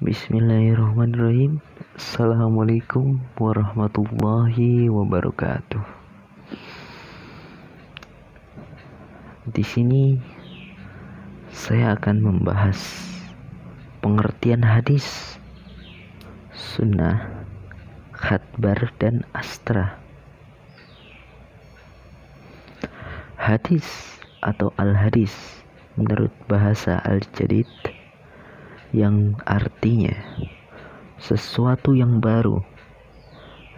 Bismillahirrahmanirrahim. Assalamualaikum warahmatullahi wabarakatuh. Di sini saya akan membahas pengertian hadis, sunnah, khabar, dan astra. Hadis atau al-hadis menurut bahasa al-jadid yang artinya sesuatu yang baru,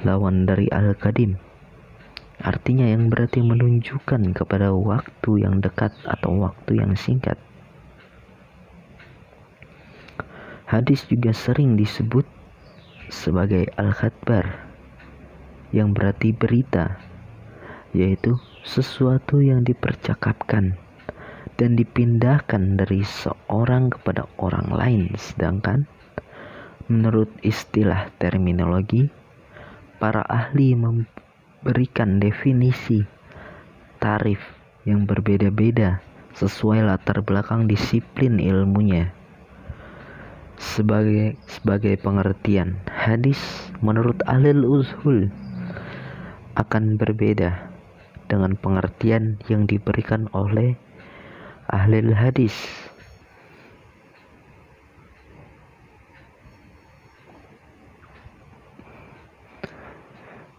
lawan dari al-qadim, artinya yang berarti menunjukkan kepada waktu yang dekat atau waktu yang singkat. Hadis juga sering disebut sebagai al-khabar, yang berarti berita, yaitu sesuatu yang dipercakapkan dan dipindahkan dari seorang kepada orang lain. Sedangkan menurut istilah terminologi, para ahli memberikan definisi tarif yang berbeda-beda sesuai latar belakang disiplin ilmunya. Sebagai pengertian hadis menurut ahli ushul akan berbeda dengan pengertian yang diberikan oleh ahli hadis.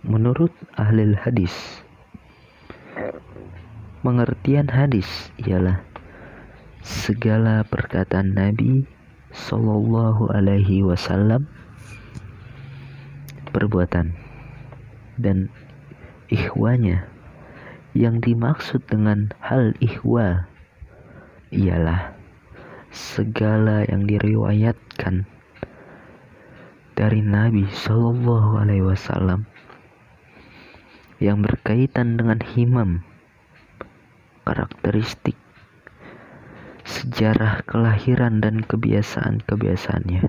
Menurut ahli hadis, pengertian hadis ialah segala perkataan Nabi Sallallahu Alaihi Wasallam, perbuatan, dan ikhwanya. Yang dimaksud dengan hal ikhwa ialah segala yang diriwayatkan dari Nabi Sallallahu Alaihi Wasallam yang berkaitan dengan himam, karakteristik, sejarah kelahiran dan kebiasaan-kebiasaannya.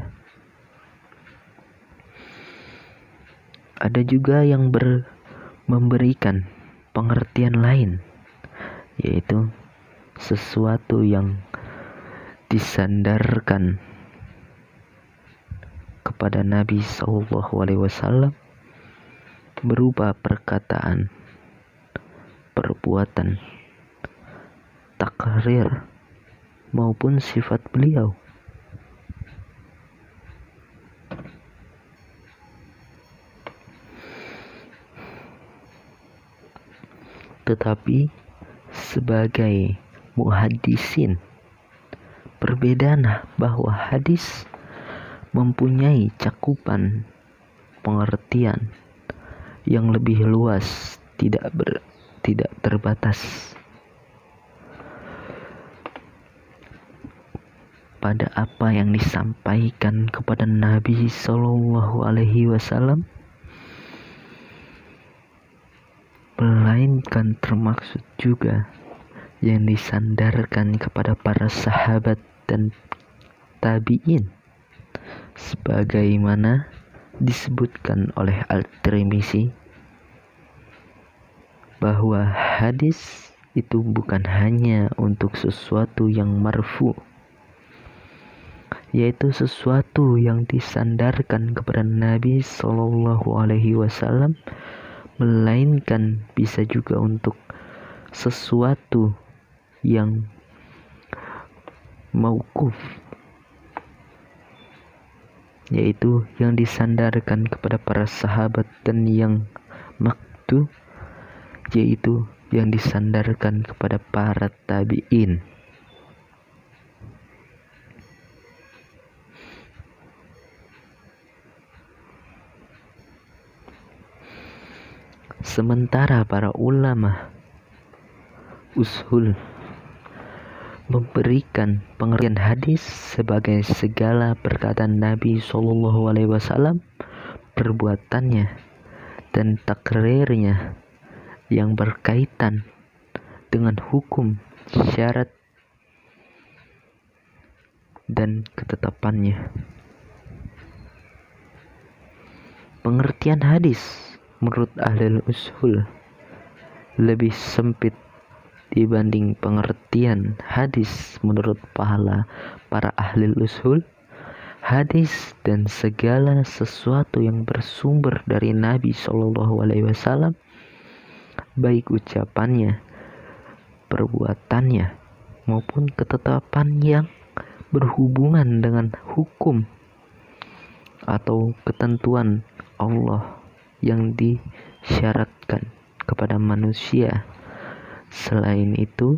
Ada juga yang memberikan pengertian lain, yaitu sesuatu yang disandarkan kepada Nabi Sallallahu Alaihi Wasallam berupa perkataan, perbuatan, takrir maupun sifat beliau. Tetapi sebagai muhaddisin, perbedaan bahwa hadis mempunyai cakupan pengertian yang lebih luas, tidak terbatas pada apa yang disampaikan kepada Nabi Sallallahu Alaihi Wasallam, melainkan termaksud juga yang disandarkan kepada para sahabat dan tabi'in, sebagaimana disebutkan oleh Al-Tirmizi bahwa hadis itu bukan hanya untuk sesuatu yang marfu, yaitu sesuatu yang disandarkan kepada Nabi Sallallahu Alaihi Wasallam, melainkan bisa juga untuk sesuatu yang mauquf, yaitu yang disandarkan kepada para sahabat, dan yang maqtu, yaitu yang disandarkan kepada para tabi'in. Sementara para ulama ushul memberikan pengertian hadis sebagai segala perkataan Nabi Sallallahu Alaihi Wasallam, perbuatannya, dan takrirnya yang berkaitan dengan hukum, syarat, dan ketetapannya. Pengertian hadis menurut ahli ushul lebih sempit dibanding pengertian hadis menurut para ahli ushul. hadis dan segala sesuatu yang bersumber dari Nabi Shallallahu Alaihi Wasallam, baik ucapannya, perbuatannya, maupun ketetapan yang berhubungan dengan hukum atau ketentuan Allah yang disyaratkan kepada manusia. Selain itu,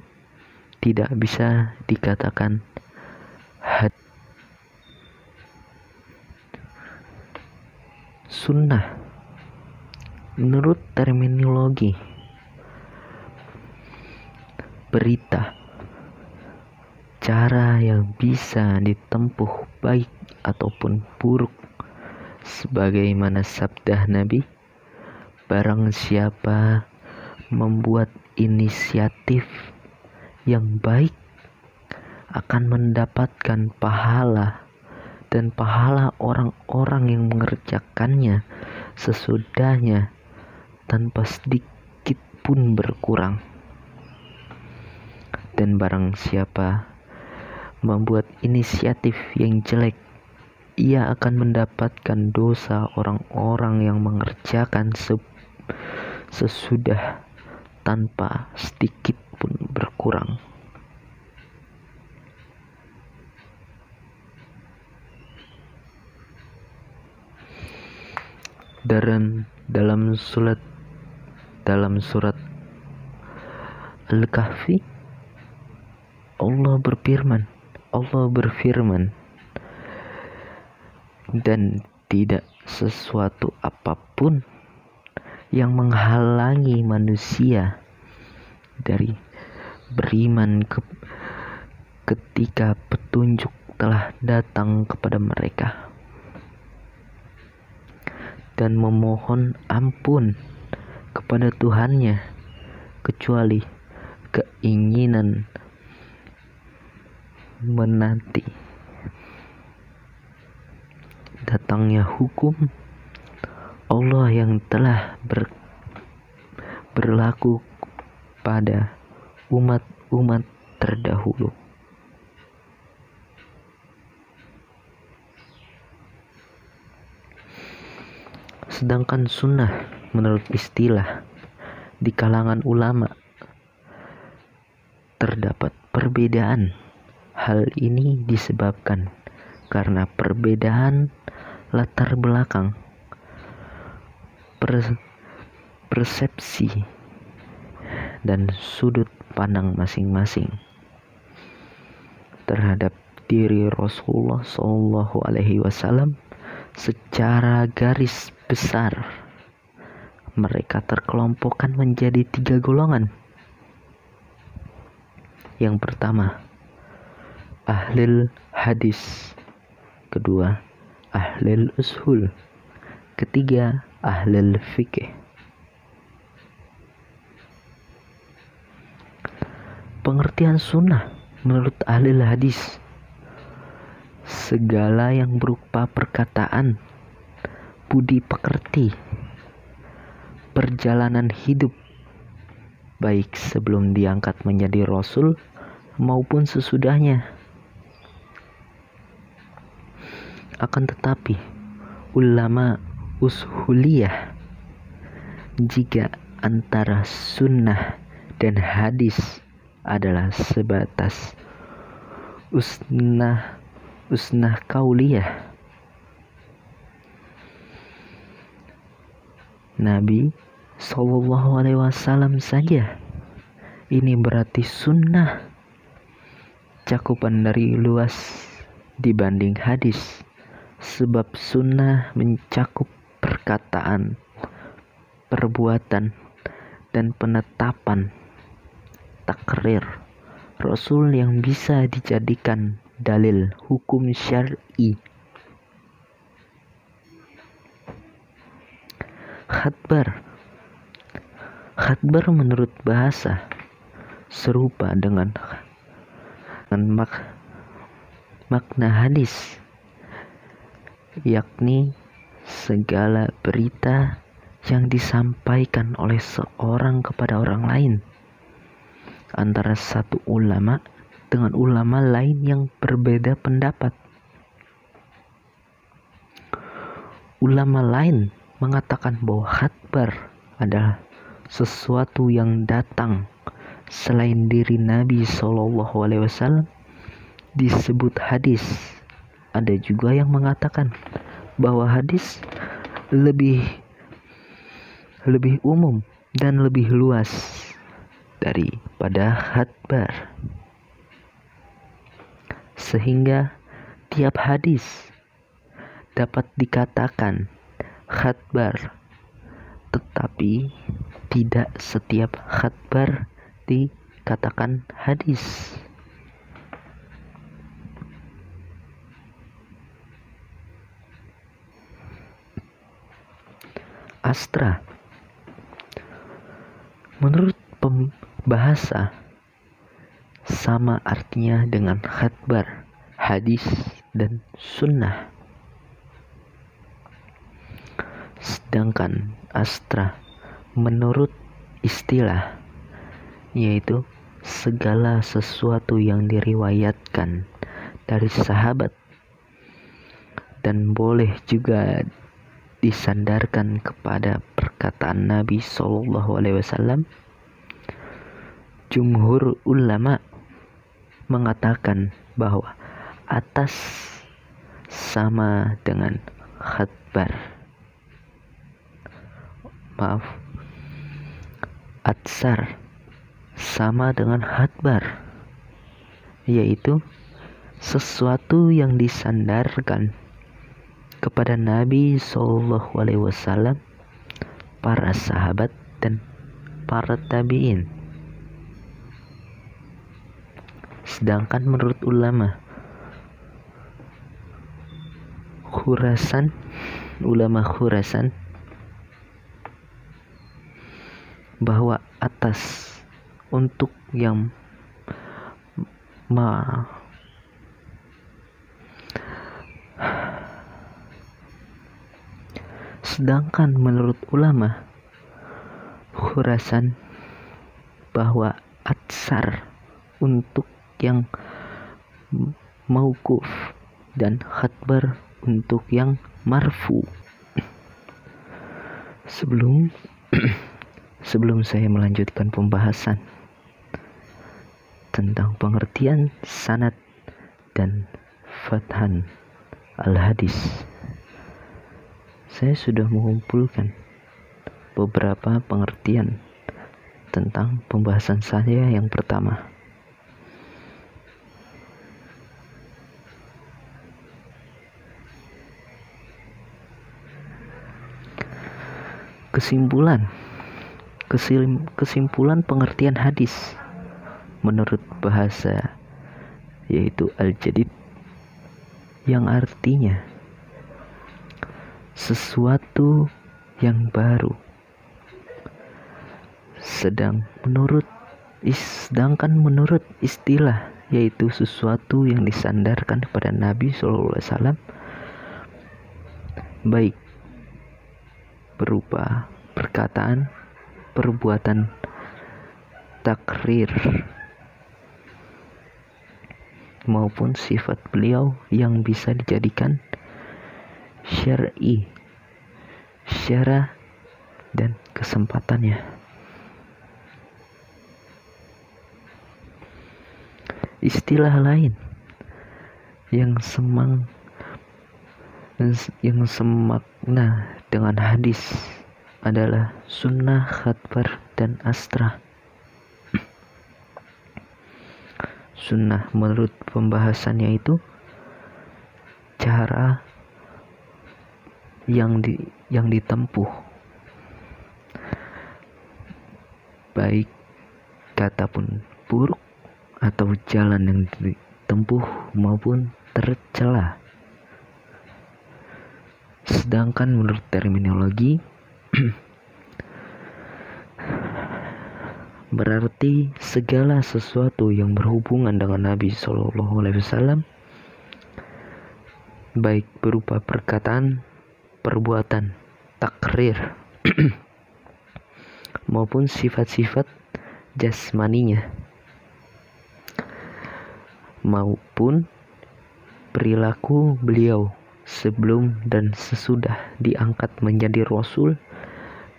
tidak bisa dikatakan hadis. Sunnah menurut terminologi berita, cara yang bisa ditempuh baik ataupun buruk, sebagaimana sabda Nabi, barang siapa membuat inisiatif yang baik akan mendapatkan pahala, dan pahala orang-orang yang mengerjakannya sesudahnya tanpa sedikit pun berkurang. Dan barang siapa membuat inisiatif yang jelek, ia akan mendapatkan dosa orang-orang yang mengerjakan sesudah tanpa sedikit pun berkurang. Dan dalam surat Al-Kahfi, Allah berfirman, dan tidak sesuatu apapun yang menghalangi manusia dari beriman ketika petunjuk telah datang kepada mereka, dan memohon ampun kepada Tuhannya, kecuali keinginan menanti datangnya hukum Allah yang telah berlaku pada umat-umat terdahulu. Sedangkan sunnah menurut istilah di kalangan ulama terdapat perbedaan. Hal ini disebabkan karena perbedaan latar belakang, persepsi, dan sudut pandang masing-masing terhadap diri Rasulullah Shallallahu Alaihi Wasallam. Secara garis besar, mereka terkelompokkan menjadi 3 golongan. Yang pertama, ahlul hadis. Kedua, ahlul ushul. Ketiga, ahlul fikih. Pengertian sunnah menurut ahlul hadis: segala yang berupa perkataan, budi pekerti, perjalanan hidup, baik sebelum diangkat menjadi rasul maupun sesudahnya. Akan tetapi, ulama ushuliyah, jika antara sunnah dan hadis adalah sebatas usnah kauliyah, Nabi Sallallahu Alaihi Wasallam saja, ini berarti sunnah. Cakupan dari luas dibanding hadis, sebab sunnah mencakup perkataan, perbuatan, dan penetapan takrir Rasul yang bisa dijadikan dalil hukum syar'i. Khabar menurut bahasa serupa dengan makna hadis, yakni segala berita yang disampaikan oleh seorang kepada orang lain, antara satu ulama dengan ulama lain yang berbeda pendapat. ulama lain mengatakan bahwa khabar adalah sesuatu yang datang selain diri Nabi SAW disebut hadis. Ada juga yang mengatakan bahwa hadis lebih umum dan lebih luas daripada khabar, sehingga tiap hadis dapat dikatakan khabar, tetapi tidak setiap khabar dikatakan hadis. Astra, menurut pembahasa, sama artinya dengan khabar, hadis, dan sunnah. Sedangkan astra menurut istilah yaitu segala sesuatu yang diriwayatkan dari sahabat dan boleh juga disandarkan kepada perkataan Nabi SAW. Jumhur ulama mengatakan bahwa atas sama dengan khabar. Atsar sama dengan khabar, yaitu sesuatu yang disandarkan kepada Nabi SAW, para sahabat, dan para tabi'in. Sedangkan menurut ulama Khurasan bahwa atas untuk yang sedangkan menurut ulama Khurasan bahwa atsar untuk yang mauquf dan khabar untuk yang marfu. Sebelum saya melanjutkan pembahasan tentang pengertian sanad dan fathan al-hadis, saya sudah mengumpulkan beberapa pengertian tentang pembahasan saya yang pertama. Kesimpulan pengertian hadis menurut bahasa yaitu al-jadid, yang artinya sesuatu yang baru. Sedangkan menurut istilah yaitu sesuatu yang disandarkan kepada Nabi SAW, baik berupa perkataan, perbuatan, takrir, maupun sifat beliau yang bisa dijadikan syar'i, syara, dan kesempatannya. Istilah lain yang semakna dengan hadis adalah sunnah, khabar, dan astra. Sunnah menurut pembahasannya itu cara yang ditempuh, baik kata pun buruk atau jalan yang ditempuh maupun tercela. Sedangkan menurut terminologi berarti segala sesuatu yang berhubungan dengan Nabi SAW, baik berupa perkataan, perbuatan, takrir maupun sifat-sifat jasmaninya, maupun perilaku beliau sebelum dan sesudah diangkat menjadi rasul,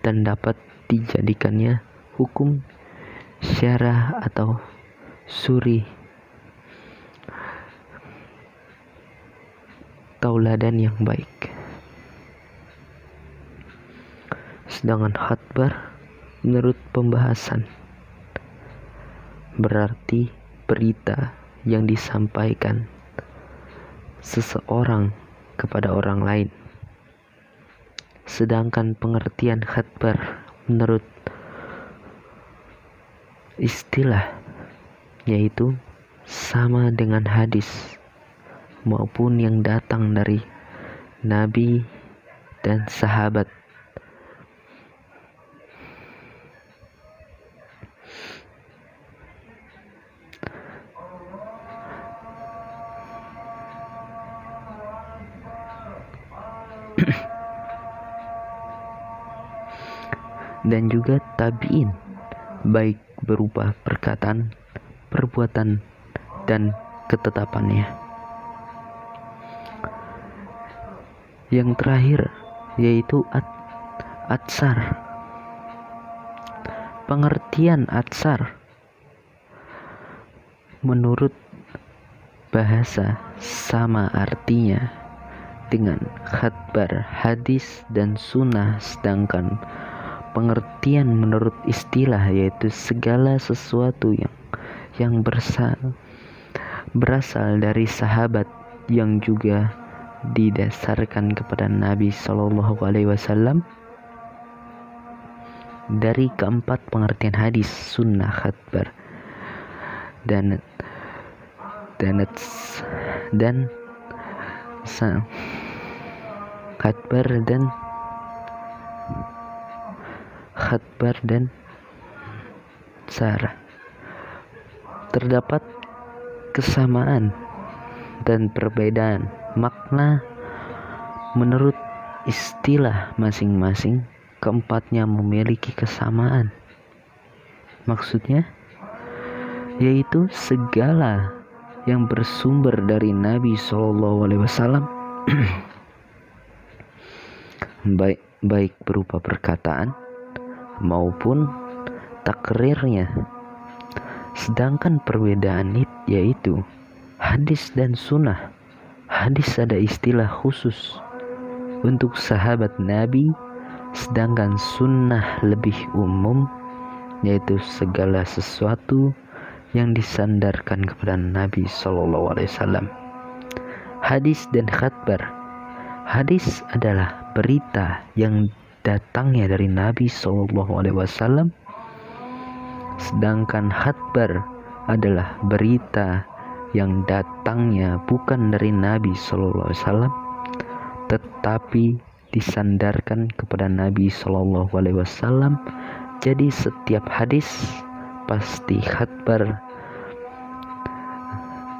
dan dapat dijadikannya hukum syarah atau suri tauladan yang baik. Sedangkan khabar menurut pembahasan berarti berita yang disampaikan seseorang kepada orang lain. Sedangkan pengertian khabar menurut istilah yaitu sama dengan hadis maupun yang datang dari Nabi dan sahabat. Dan juga tabi'in, baik berupa perkataan, perbuatan, dan ketetapannya. Yang terakhir yaitu atsar. Pengertian atsar menurut bahasa sama artinya dengan khabar, hadis, dan sunnah, sedangkan pengertian menurut istilah yaitu segala sesuatu yang berasal dari sahabat yang juga didasarkan kepada Nabi Shallallahu Alaihi Wasallam. Dari keempat pengertian hadis, sunnah, khabar, dan khabar dan sarah, terdapat kesamaan dan perbedaan makna menurut istilah masing-masing. Keempatnya memiliki kesamaan, maksudnya yaitu segala yang bersumber dari Nabi Shallallahu Alaihi Wasallam, baik berupa perkataan maupun takrirnya. Sedangkan perbedaan yaitu hadis dan sunnah. Hadis ada istilah khusus untuk sahabat Nabi, sedangkan sunnah lebih umum, yaitu segala sesuatu yang disandarkan kepada Nabi Shallallahu Alaihi Wasallam. Hadis dan khabar. Hadis adalah berita yang datangnya dari Nabi Shallallahu Alaihi Wasallam, sedangkan khabar adalah berita yang datangnya bukan dari Nabi Shallallahu Alaihi Wasallam, tetapi disandarkan kepada Nabi Shallallahu Alaihi Wasallam. Jadi setiap hadis pasti khabar,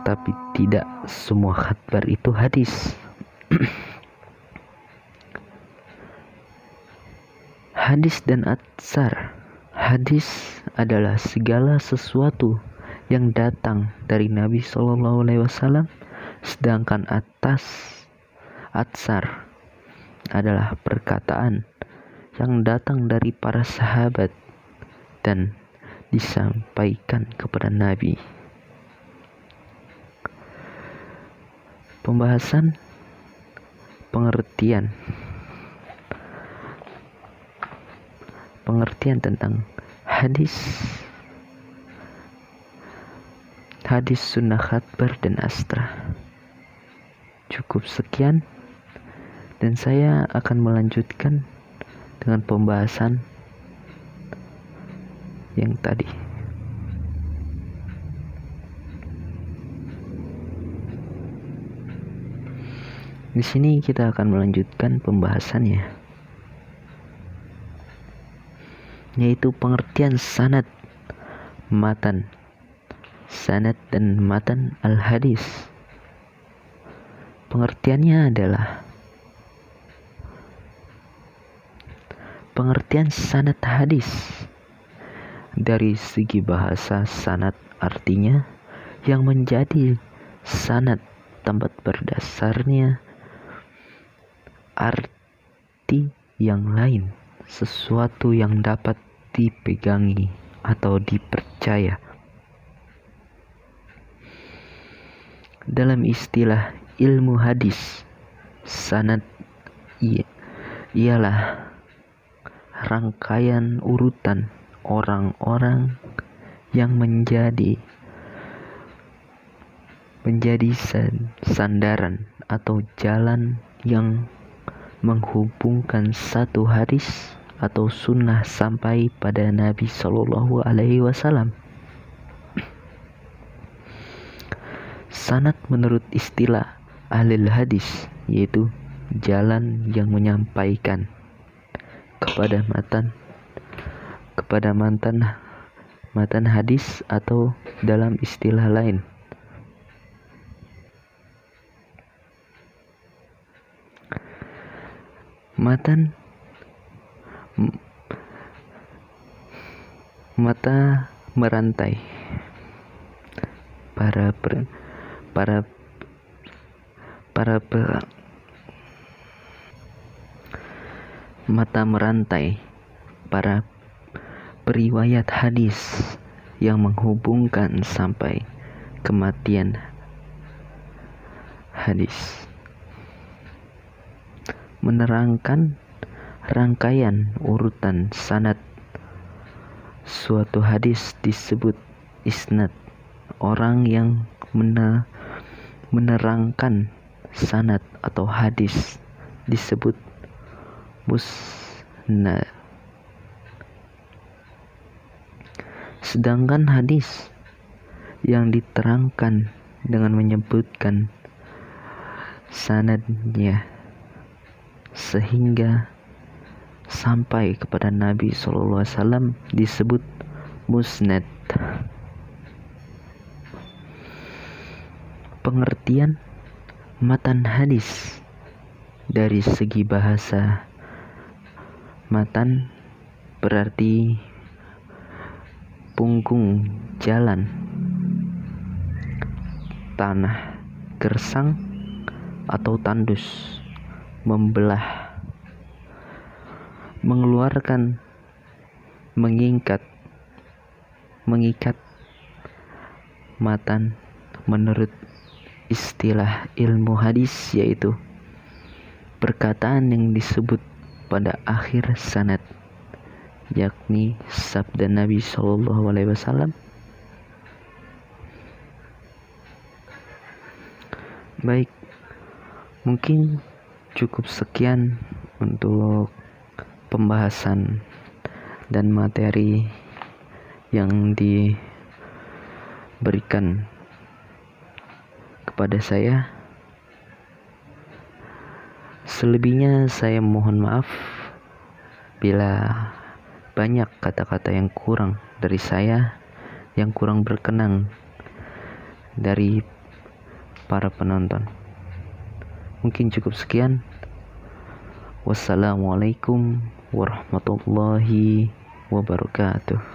tapi tidak semua khabar itu hadis. Hadis dan atsar. Hadis adalah segala sesuatu yang datang dari Nabi Shallallahu Alaihi Wasallam, sedangkan atsar adalah perkataan yang datang dari para sahabat dan disampaikan kepada Nabi. Pembahasan pengertian tentang hadis, sunnah, khabar, dan astra. Cukup sekian, dan saya akan melanjutkan dengan pembahasan yang tadi. Di sini kita akan melanjutkan pembahasannya, yaitu pengertian sanad, matan, dan matan al-hadis. Pengertiannya adalah pengertian sanad hadis. Dari segi bahasa, sanad artinya yang menjadi sanad tempat berdasarnya arti yang lain, sesuatu yang dapat dipegangi atau dipercaya. Dalam istilah ilmu hadis, sanad ialah rangkaian urutan orang-orang yang menjadi sandaran atau jalan yang menghubungkan satu hadis atau sunnah sampai pada Nabi Shallallahu Alaihi Wasallam. Sanad menurut istilah ahli hadis yaitu jalan yang menyampaikan kepada matan hadis, atau dalam istilah lain mata merantai para periwayat hadis yang menghubungkan sampai kematian hadis, menerangkan rangkaian urutan sanad suatu hadis disebut isnad. Orang yang menerangkan sanad atau hadis disebut musnad. Sedangkan hadis yang diterangkan dengan menyebutkan sanadnya sehingga sampai kepada Nabi SAW disebut musnad. Pengertian matan hadis dari segi bahasa, matan berarti punggung jalan, tanah, gersang atau tandus, membelah, mengeluarkan, mengikat. Matan menurut istilah ilmu hadis yaitu perkataan yang disebut pada akhir sanad, yakni sabda Nabi Shallallahu Alaihi Wasallam. Baik, mungkin cukup sekian untuk pembahasan dan materi yang diberikan kepada saya. Selebihnya saya mohon maaf bila banyak kata-kata yang kurang dari saya, yang kurang berkenan dari para penonton. Mungkin cukup sekian. Wassalamualaikum warahmatullahi wabarakatuh.